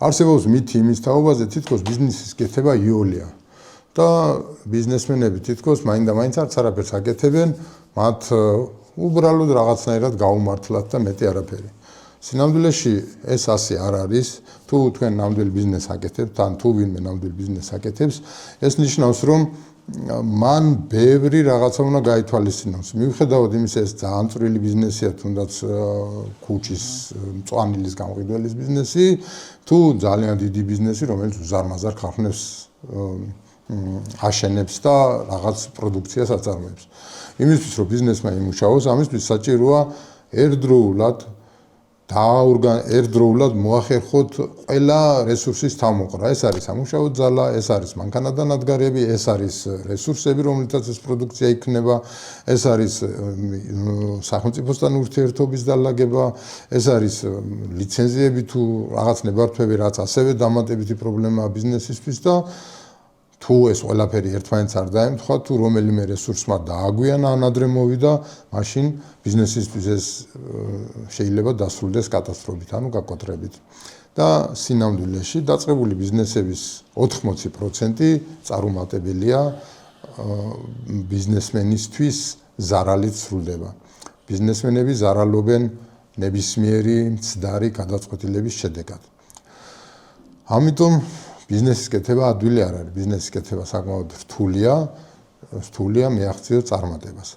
არსებობს მითი იმის თაობაზე, თითქოს ბიზნესის კეთება იოლია. და ბიზნესმენები თითქოს მაინდა-მაინც არაფერს აკეთებენ, მათ უბრალოდ რაღაცნაირად გაუმართლათ და მეტი არაფერი. Სინამდვილეში ეს ასე არ არის, თუ თქვენ ნამდვილ ბიზნესს აკეთებთ, ან თუ ვინმე ნამდვილ ბიზნესს აკეთებს, ეს ნიშნავს, რომ მან ბევრი რაღაცა უნდა გაითვალისწინოს. მიუხედავად იმისა, ეს ძალიან წვრილი ბიზნესია, თუნდაც ქუჩის მწვანილის გამყიდველის ბიზნესი, თუ ძალიან დიდი ბიზნესი, რომელიც უზარმაზარ ხალხს აშენებს და რაღაც პროდუქციას აწარმოებს. იმისთვის, რომ ბიზნესმა იმუშაოს, ამისთვის საჭიროა ერთდროულად მოახერხოთ ყველა რესურსის თავმოყრა. ეს არის სამუშაო ძალა, ეს არის მანქანადანადგარები, ეს არის რესურსები, რომლითაც ეს პროდუქცია იქნება, ეს არის სახელმწიფოსთან ურთიერთობის დალაგება, ეს არის ლიცენზიები თუ რაღაც ნებართვები, რაც ასევე დამატებითი პრობლემაა ბიზნესისთვის და თუ ეს ყველაფერი ერთმანეთს არ დაემთხვა, თუ რომელიმე რესურსმა დააგვიანა ან ადრე მოვიდა, მაშინ ბიზნესისთვის ეს შეიძლება დასრულდეს კატასტროფით, ანუ გაკვეთრებით. და სინამდვილეში დაწყებული ბიზნესების 80% წარუმატებელია ბიზნესმენისთვის ზარალით სრულდება. ბიზნესმენები ზარალობენ ნებისმიერი მცდარი გადაწყვეტილების შედეგად. ამიტომ ბიზნესის კეთება ადვილი არ არის. ბიზნესის კეთება საკმაოდ რთულია, მიაღწიო წარმატებას.